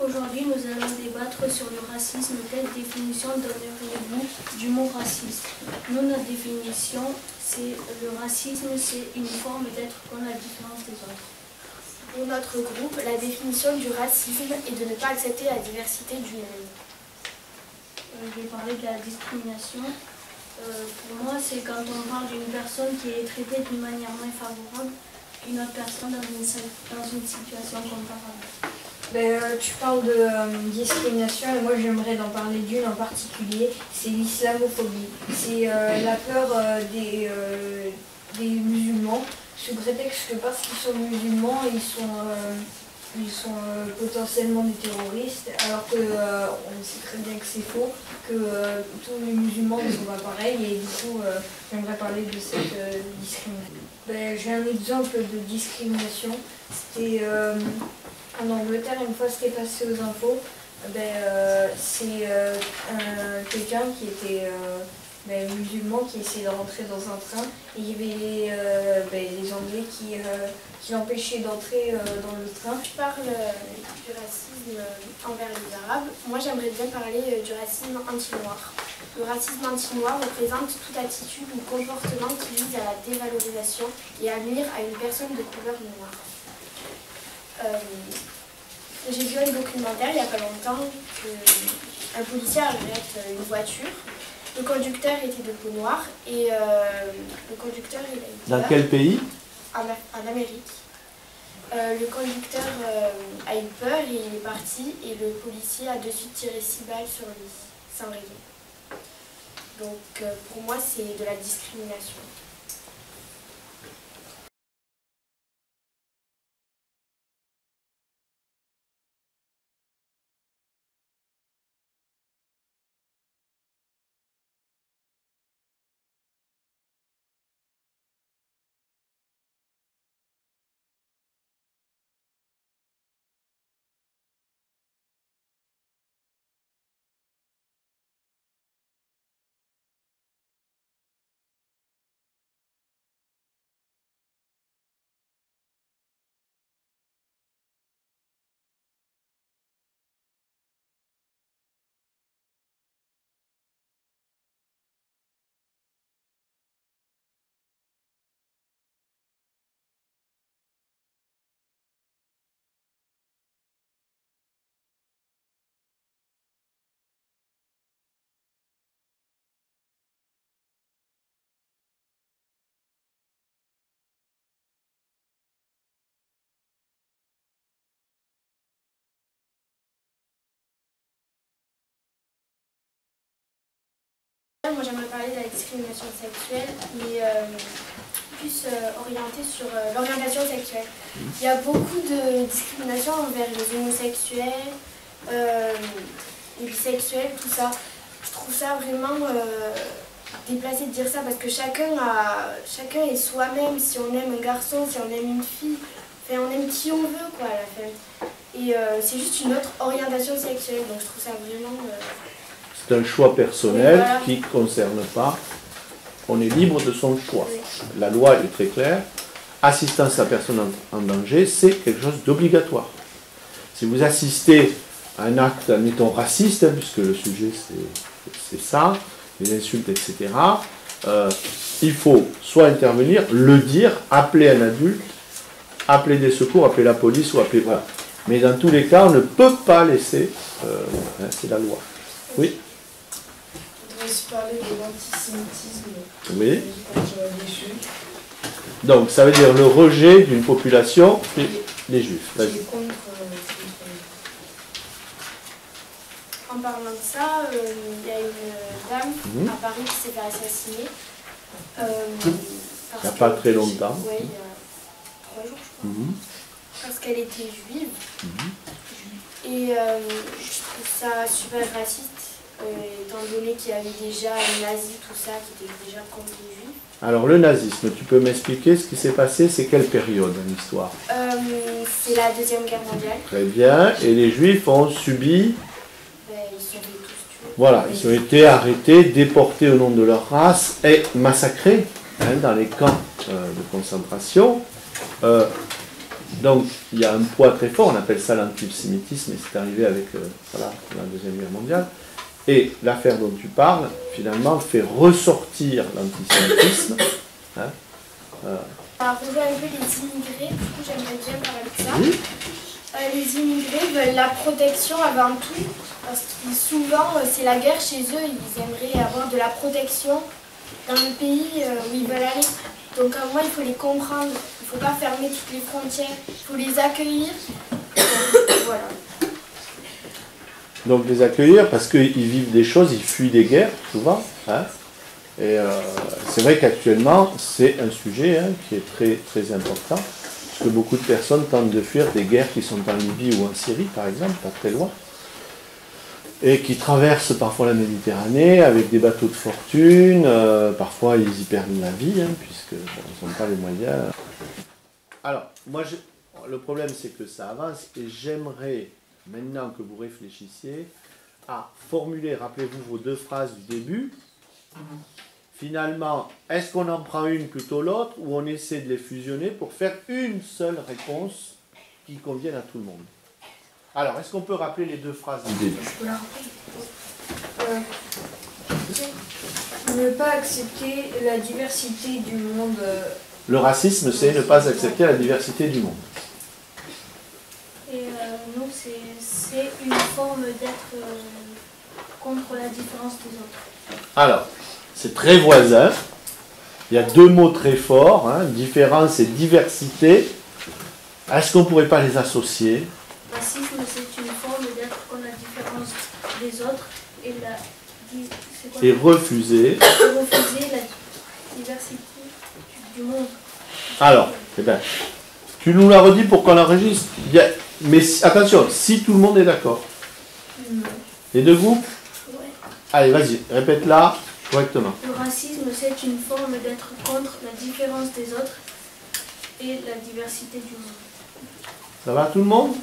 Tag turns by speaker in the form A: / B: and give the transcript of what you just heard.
A: Aujourd'hui, nous allons débattre sur le racisme. Quelle définition donneriez-vous du mot racisme? Nous, notre définition, c'est le racisme, c'est une forme d'être contre la différence des autres.
B: Pour notre groupe, la définition du racisme est de ne pas accepter la diversité du monde.
A: Je vais parler de la discrimination. Pour moi, c'est quand on parle d'une personne qui est traitée d'une manière moins favorable qu'une autre personne dans une situation comparable.
C: Tu parles de discrimination et moi j'aimerais en parler d'une en particulier, c'est l'islamophobie. C'est la peur des musulmans, sous prétexte que parce qu'ils sont musulmans, ils sont potentiellement des terroristes, alors que on sait très bien que c'est faux, que tous les musulmans ne sont pas pareils, et du coup j'aimerais parler de cette discrimination. J'ai un exemple de discrimination, c'était en Angleterre, une fois c'était passé aux infos, c'est quelqu'un qui était musulman qui essayait de rentrer dans un train, et il y avait les Anglais qui l'empêchaient d'entrer dans le train.
B: Je parle du racisme envers les Arabes. Moi j'aimerais bien parler du racisme anti-noir. Le racisme anti-noir représente toute attitude ou comportement qui vise à la dévalorisation et à nuire à une personne de couleur noire. J'ai vu un documentaire il n'y a pas longtemps qu'un policier arrête une voiture. Le conducteur était de peau noire et le conducteur il a eu peur.
D: Dans quel pays?
B: En Amérique. Le conducteur a eu peur et il est parti et le policier a de suite tiré 6 balles sur lui, sans raison. Donc pour moi c'est de la discrimination. Moi j'aimerais parler de la discrimination sexuelle, mais plus orientée sur l'orientation sexuelle. Il y a beaucoup de discrimination envers les homosexuels, les bisexuels, tout ça. Je trouve ça vraiment déplacé de dire ça parce que chacun est soi-même. Si on aime un garçon, si on aime une fille, enfin, on aime qui on veut quoi à la fin. Et c'est juste une autre orientation sexuelle, donc je trouve ça vraiment...
D: C'est un choix personnel,
B: voilà,
D: qui ne concerne pas. On est libre de son choix. Oui. La loi est très claire. Assistance à personne en danger, c'est quelque chose d'obligatoire. Si vous assistez à un acte, admettons, raciste, puisque le sujet c'est ça, les insultes, etc., il faut soit intervenir, le dire, appeler un adulte, appeler des secours, appeler la police, ou appeler... Voilà. Mais dans tous les cas, on ne peut pas laisser... c'est la loi. Oui.
C: Je voudrais aussi parler de l'antisémitisme.
D: Oui. Donc, ça veut dire le rejet d'une population, les juifs.
B: En parlant de ça, il y a une dame à Paris qui s'est fait assassiner.
D: Il n'y a pas très longtemps.
B: Oui, il y a 3 jours, je crois. Parce qu'elle était juive. Et je trouve ça super raciste. Étant donné qu'il y avait déjà les nazis, tout ça, qui était déjà contre les juifs.
D: Alors le nazisme, tu peux m'expliquer ce qui s'est passé? C'est quelle période dans l'histoire?
B: C'est la Deuxième Guerre mondiale.
D: Très bien. Et les juifs ont subi...
B: Ils sont tous tués.
D: Voilà, ils ont été arrêtés, déportés au nom de leur race et massacrés dans les camps de concentration. Donc, il y a un poids très fort, on appelle ça l'antisémitisme, et c'est arrivé avec voilà, la Deuxième Guerre mondiale. Et l'affaire dont tu parles, finalement, fait ressortir l'antisémitisme. Hein,
B: Alors, on voit un peu les immigrés, du coup, j'aimerais bien parler de ça.
D: oui.
B: Les immigrés veulent la protection avant tout, parce que souvent, c'est la guerre chez eux, ils aimeraient avoir de la protection dans le pays où ils veulent aller. Donc, moi, il faut les comprendre, il ne faut pas fermer toutes les frontières, il faut les accueillir. Voilà.
D: Donc les accueillir parce qu'ils vivent des choses, ils fuient des guerres souvent. Hein, et c'est vrai qu'actuellement c'est un sujet hein, qui est très, très important, parce que beaucoup de personnes tentent de fuir des guerres qui sont en Libye ou en Syrie par exemple, pas très loin, et qui traversent parfois la Méditerranée avec des bateaux de fortune, parfois ils y perdent la vie, hein, puisque ils n'ont pas les moyens. Alors, moi, le problème c'est que ça avance, et j'aimerais maintenant que vous réfléchissiez à formuler, rappelez-vous vos deux phrases du début. Finalement, est-ce qu'on en prend une plutôt l'autre, ou on essaie de les fusionner pour faire une seule réponse qui convienne à tout le monde? Alors, est-ce qu'on peut rappeler les deux phrases du début?
C: Je peux la rappeler. Ne pas accepter la diversité du monde.
D: Le racisme, c'est ne pas accepter la diversité du monde.
A: Et nous, c'est une forme d'être contre la différence des autres.
D: Alors, c'est très voisin. Il y a deux mots très forts, hein, différence et diversité. Est-ce qu'on ne pourrait pas les associer?
A: Racisme, c'est une forme d'être contre la différence des autres et
D: Et refuser.
A: refuser la diversité du monde.
D: Alors, eh ben, tu nous l'as redit pour qu'on l'enregistre. Mais attention, si tout le monde est d'accord. Les deux groupes?
A: Ouais.
D: Allez, vas-y, répète-la correctement.
A: Le racisme, c'est une forme d'être contre la différence des autres et la diversité du monde.
D: Ça va tout le monde?